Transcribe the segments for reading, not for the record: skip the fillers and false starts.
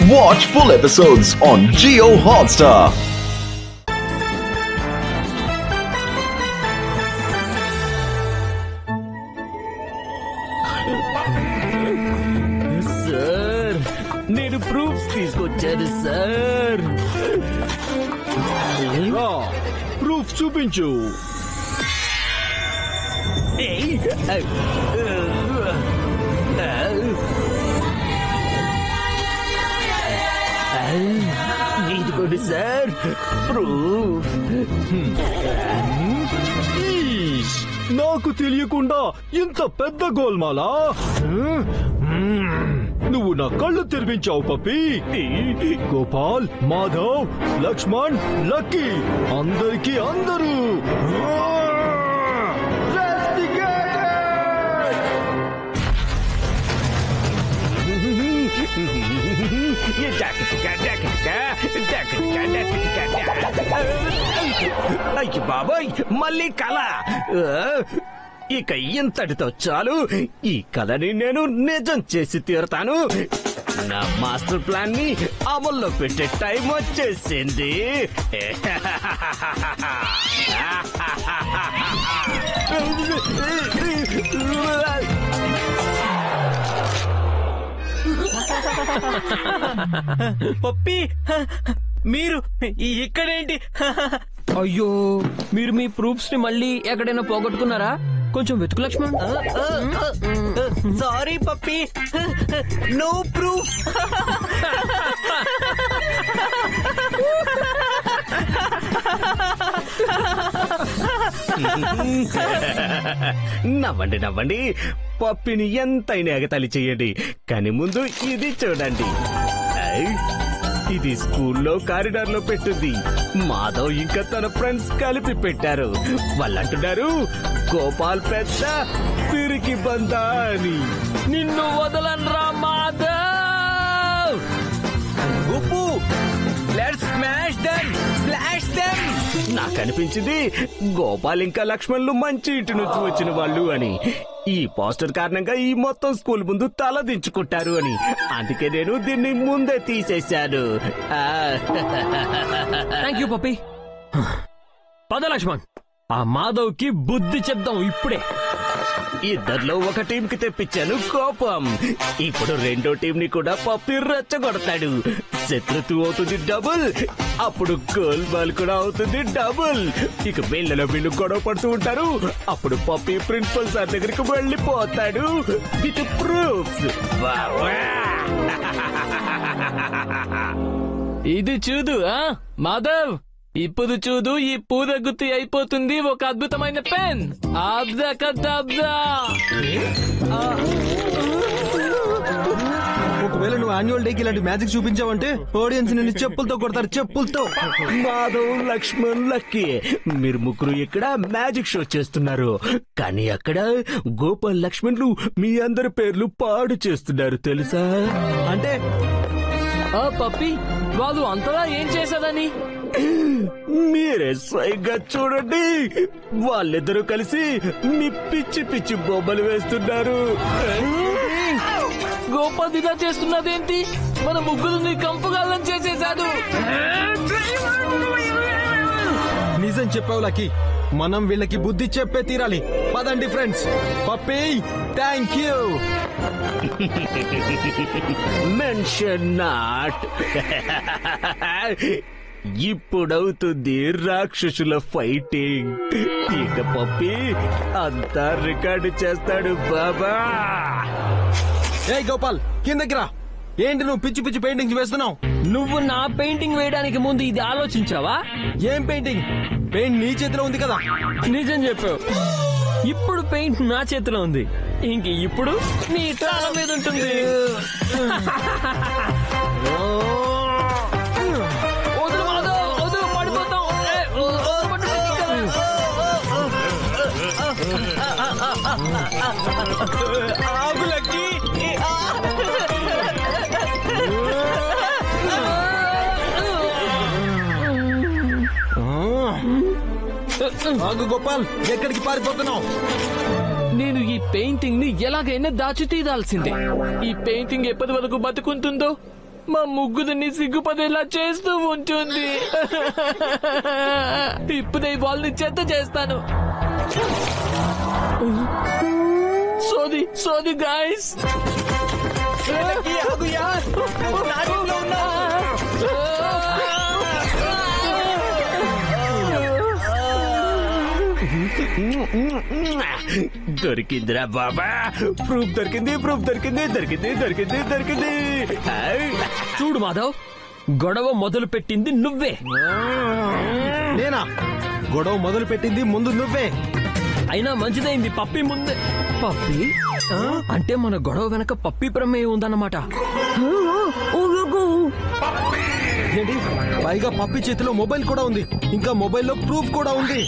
Watch full episodes on Jio Hotstar. Sir నేను proofs తీసుకొచ్చాను sir. Proof చూపించు. ఇదిగోండి సార్ ప్రూఫ్. నాకు తెలియకుండా ఇంత పెద్ద గోల్మాలా? నువ్వు నా కళ్ళు తెరిపించావు పప్పి. గోపాల్, మాధవ్, లక్ష్మణ్, లక్కీ అందరికీ అందరూ అయ్యి బాబాయ్, మళ్ళీ కళ. ఇక ఇంతటితో చాలు. ఈ కళని నేను నిజం చేసి తీరుతాను. నా మాస్టర్ ప్లాన్ ని అమల్లో పెట్టే టైం వచ్చేసింది. పప్పి, మీరు ఇక్కడేంటి? అయ్యో, మీరు మీ ప్రూఫ్స్ ని మళ్ళీ ఎక్కడైనా పోగొట్టుకున్నారా? కొంచెం వెతుకు లక్ష్మణ్. సారీ పప్పి, నో ప్రూఫ్. నవ్వండి నవ్వండి, పప్పిని ఎంతైనా ఎగతాళి చెయ్యండి. కానీ ముందు ఇది చూడండి. ఇది స్కూల్లో కారిడార్ లో పెట్టింది. మాధవ్ ఇంకా తన ఫ్రెండ్స్ కలిపి పెట్టారు. వాళ్ళంటున్నారు గోపాల్ పెద్ద పిరికి బందా అని. నిన్ను వదలన్రా మాధవ్. ఉప్పు, let's smash them, splash them. నాకు అనిపించింది గోపాల్ ఇంకా లక్ష్మణ్లు మంచి ఇంటి నుంచి వచ్చిన వాళ్ళు అని. ఈ పోస్టర్ కారణంగా ఈ మొత్తం స్కూల్ ముందు తల దించుకుంటారు అని. అందుకే నేను దీన్ని ముందే తీసేశాను. థ్యాంక్ యూ పప్పి. పద లక్ష్మణ్, ఆ మాధవ్ కి బుద్ధి చెప్దాం ఇప్పుడే. ఇద్దర్లో ఒక టీం కి తెప్పించాను కోపం. ఇప్పుడు రెండో టీం ని కూడా పప్పి రెచ్చగొడతాడు. శత్రుత్వం అవుతుంది డబుల్, అప్పుడు గోల్ బాల్ కూడా అవుతుంది డబుల్. ఇక వీళ్ళలో వీళ్ళు గొడవ పడుతూ ఉంటారు. అప్పుడు పప్పి ప్రిన్సిపల్ సార్ దగ్గరికి వెళ్ళిపోతాడు విత్ ప్రూఫ్స్. ఇది చూడు మాధవ్, ఇప్పుడు చూడు, ఈ పూదగుత్తి అయిపోతుంది ఒక అద్భుతమైన పెన్. ఒకవేళ నువ్వు యాన్యువల్ డేకి ఇలాంటి మ్యాజిక్ చూపించావంటే ఆడియన్స్ నిన్ను చెప్పులతో కొడతారు, చెప్పులతో. మాధవ్, లక్ష్మణ్, లక్కీ మీరు ముగ్గురు ఇక్కడ మ్యాజిక్ షో చేస్తున్నారు. కానీ అక్కడ గోపాల్, లక్ష్మణ్లు మీ అందరి పేర్లు పాడు చేస్తున్నారు తెలుసా? అంటే పప్పి, వాళ్ళు అంతలా ఏం చేశారని? మీరే స్వయంగా చూడండి. వాళ్ళిద్దరూ కలిసి మీ పిచ్చి పిచ్చి బొమ్మలు వేస్తున్నారు. గోపాల్ ఇలా చేస్తున్నదేంటి? మన ముగ్గురిని కంపుగాలం చేసేశాడు. నిజం చెప్పావు లక్కీ, మనం వీళ్ళకి బుద్ధి చెప్పే తీరాలి. పదండి ఫ్రెండ్స్. పప్పి, థ్యాంక్ యూ. Mention not. ఇప్పుడవుతుంది రాక్షసుల ఫైటింగ్. ఇక పప్పి అంతా రికార్డు చేస్తాడు బాబా. ఏ గోపాల్, కిందకి రా. ఏంటి నువ్వు పిచ్చి పిచ్చి పెయింటింగ్స్ వేస్తున్నావు? నువ్వు నా పెయింటింగ్ వేయడానికి ముందు ఇది ఆలోచించావా? ఏం పెయింటింగ్? పెయింట్ నీ చేతిలో ఉంది కదా. నిజం చెప్పావు. ఇప్పుడు పెయింట్ నా చేతిలో ఉంది, ఇంక ఇప్పుడు నీ తల మీద ఉంటుంది. వదులు మాధవ్, వదులు, పడిపోతాం. ఆగు లక్కీ. ఆగు గోపాల్, ఎక్కడికి పారిపోతున్నావు? నేను ఈ పెయింటింగ్ ని ఎలాగైనా దాచి తీయాల్సిందే. ఈ పెయింటింగ్ ఎప్పటి వరకు బతుకుంటుందో మా ముగ్గురిని సిగ్గుపడేలా చేస్తూ ఉంటుంది. ఇప్పుడే వాళ్ళని చెత్త చేస్తాను. సోది గాయస్. దొరికిందిరా బాబా. ప్రూఫ్ దొరికింది. చూడు మాధవ్, గొడవ మొదలు పెట్టింది నువ్వే. నేనా? గొడవ మొదలు పెట్టింది ముందు నువ్వే. అయినా మంచిదైంది పప్పి ముందే. పప్పి అంటే మన గొడవ వెనక పప్పి ప్రమేయం ఉందన్నమాట. ఏంటి? పైగా పప్పి చేతిలో మొబైల్ కూడా ఉంది. ఇంకా మొబైల్లో ప్రూఫ్ కూడా ఉంది.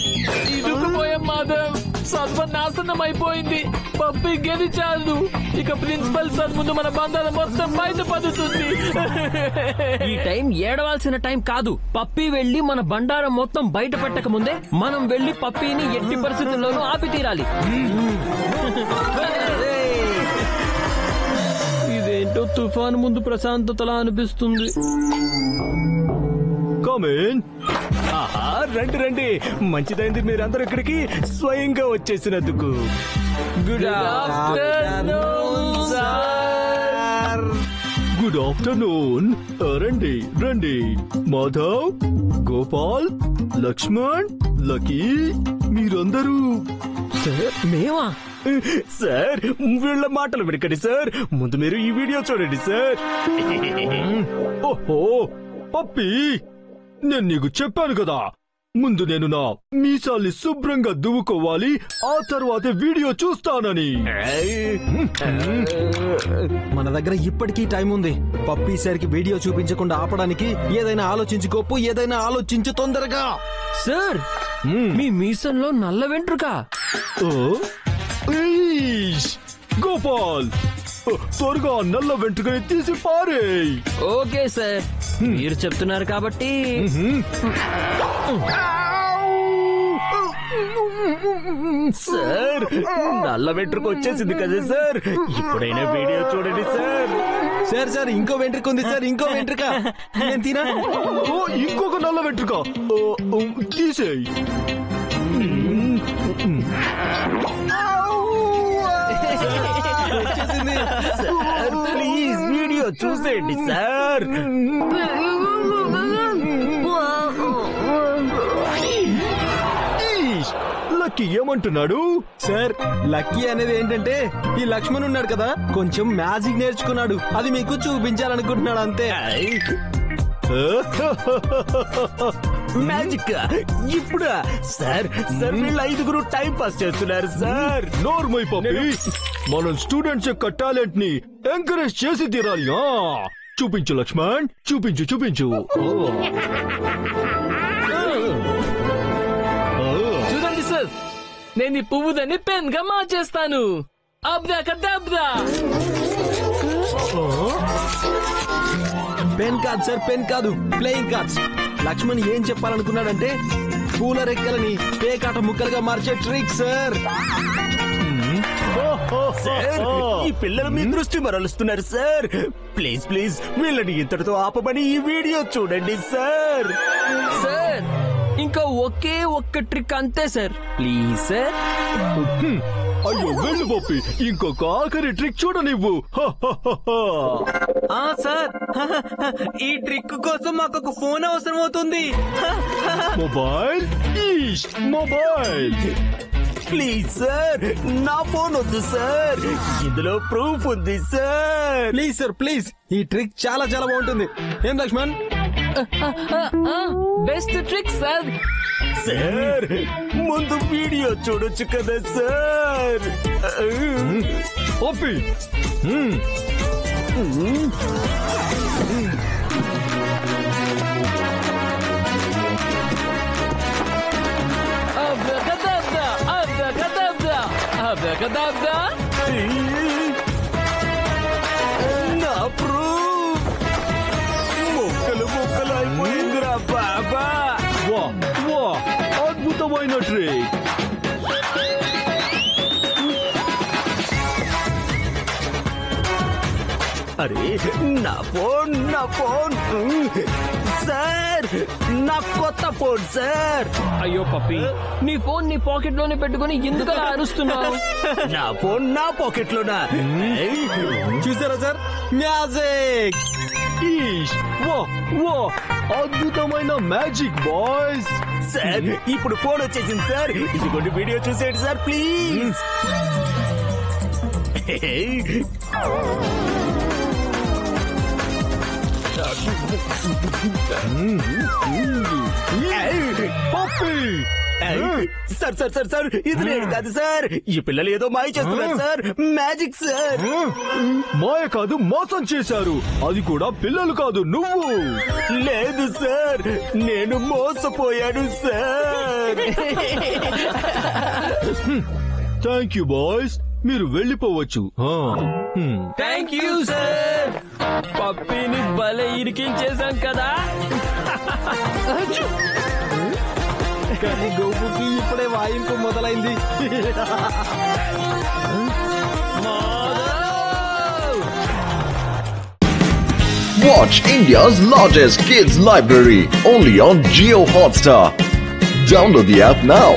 ఇరుకుపోయాం మాధవ్. సర్వనాశనం అయిపోయింది. పప్పి గెలిచాడు. ఇక ప్రిన్సిపల్ సార్ ముందు మన బంధాలు మొత్తం బయటపడుతుంది. ఈ టైం ఏడవాల్సిన టైం కాదు. పప్పి వెళ్లి మన బండారం మొత్తం బయట పెట్టక ముందే మనం వెళ్లి పప్పిని ఎట్టి పరిస్థితుల్లోనూ ఆపి తీరాలి. ఇదేంటో తుఫాను ముందు ప్రశాంతతలా అనిపిస్తుంది. ఆహా, రండి. మంచిదైంది మీరందరూ ఇక్కడికి స్వయంగా వచ్చేసినందుకు. Good afternoon sir. Good afternoon. రండి. మాధవ్, గోపాల్, లక్ష్మణ్, లక్కీ, మీరందరూ. మేమా? సార్, వీళ్ళ మాటలు వినకండి సార్. ముందు మీరు ఈ వీడియో చూడండి సార్. ఓహో పప్పి, నేను నీకు చెప్పాను కదా, ముందు నేను నా మీసాల్ని శుభ్రంగా దువ్వుకోవాలి, ఆ తర్వాతే వీడియో చూస్తానని. మన దగ్గర ఇప్పటికీ టైం ఉంది. పప్పీ సార్కి వీడియో చూపించకుండా ఆపడానికి ఏదైనా ఆలోచించుకోపు. ఏదైనా ఆలోచించు తొందరగా. సార్, మీ మీసంలో నల్ల వెంట్రుక. గోపాల్, త్వరగా నల్ల వెంట్రుకని తీసి పారేయ్. ఓకే సార్, మీరు చెప్తున్నారు కాబట్టి. సార్, నల్ల వెంట్రుక వచ్చేసింది కదా సార్. ఇప్పుడైనా వీడియో చూడండి సార్. సార్ ఇంకో వెంట్రుక ఉంది సార్. ఇంకో వెంట్రుక నేను తినా. ఇంకొక నల్ల వెంట్రుక తీసేయ్. వచ్చేసింది. సార్, ప్లీజ్ వీడియో చూసేయండి సార్. లక్కీ ఏమంటున్నాడు? సార్, లక్కీ అనేది ఏంటంటే ఈ లక్ష్మణ్ ఉన్నాడు కదా, కొంచెం మ్యాజిక్ నేర్చుకున్నాడు. అది మీకు చూపించాలనుకుంటున్నాడు అంతే. మ్యాజిక్ ఇప్పుడా? సార్ వీళ్ళు 5 టైం పాస్ చేస్తున్నారు సార్. నోర్మై పప్పి, మనం స్టూడెంట్స్ యొక్క టాలెంట్ ని ఎంకరేజ్ చేసి తీరాలి. చూపించు లక్ష్మణ్, చూపించు. చూడండి సార్, నేను ఈ పువ్వుదని పెన్ గా మార్చేస్తాను. అబ్రాకడాబ్రా. పెన్ కాదు సార్, పెన్ కాదు, ప్లేయింగ్ కార్డ్స్. లక్ష్మణ్ ఏం చెప్పాలనుకున్నాడంటే పూల రెక్కలని పేకాట ముక్కలుగా మార్చే ట్రిక్ సార్. సార్, ఈ పిల్లలు మీ దృష్టి మరలుస్తున్నారు సార్. ప్లీజ్ వీళ్ళని ఇంతటితో ఆపమని ఈ వీడియో చూడండి సార్. సార్, ఇంకా ఒకే ఒక్క ట్రిక్ అంతే సార్. Please sir. అయ్యో వెళ్ళు పప్పి, ఇంకొక ఆఖరి ట్రిక్ చూడనివ్వు. సార్, ఈ ట్రిక్ కోసం మాకు ఒక ఫోన్ అవసరం అవుతుంది. మొబైల్. ప్లీజ్ సార్, నా ఫోన్ వద్దు సార్. ఇందులో ప్రూఫ్ ఉంది సార్. Please sir, please. ఈ ట్రిక్ చాలా బాగుంటుంది. ఏం Lakshman? Best trick sir. Sir, ముందు వీడియో చూడొచ్చు కదా సార్. పప్పి, అబ్రాకడాబ్రా. నా ప్రూఫ్ ముక్కలు అయిపోయిందిరా బాబా. వా అద్భుతమైన ట్రిక్. అరే నా ఫోన్ సార్, నా కొత్త ఫోన్ సార్. అయ్యో పప్పి, నీ ఫోన్ నీ పాకెట్ లోనే పెట్టుకుని ఎందుకు అలా అరుస్తున్నావు? నా ఫోన్ నా పాకెట్ లోనా? చూసారా సార్, మ్యాజిక్! ఈష్, వా వా, అద్భుతమైన మ్యాజిక్ బాయ్స్. సార్ ఇప్పుడు ఫోన్ వచ్చేసింది సార్. ఇదిగోండి వీడియో చూసేయండి sir please. Puppy, sir sir sir sir, ఇది నేను కాదు సార్. ఈ పిల్లలు ఏదో మాయ చేస్తున్నారు సార్. Magic sir. మాయ కాదు, మోసం చేశారు. అది కూడా పిల్లలు కాదు, నువ్వు. లేదు సార్, నేను మోసపోయాను సార్. థ్యాంక్ యూ బాయ్స్, మీరు వెళ్ళిపోవచ్చు. Thank you sir. పప్పీని భలే ఇరికించేశాం కదా. కానీ గోపుకి ఇప్పుడే వాయింపు మొదలైంది. Watch India's largest kids library only on Jio Hotstar. Download the app now.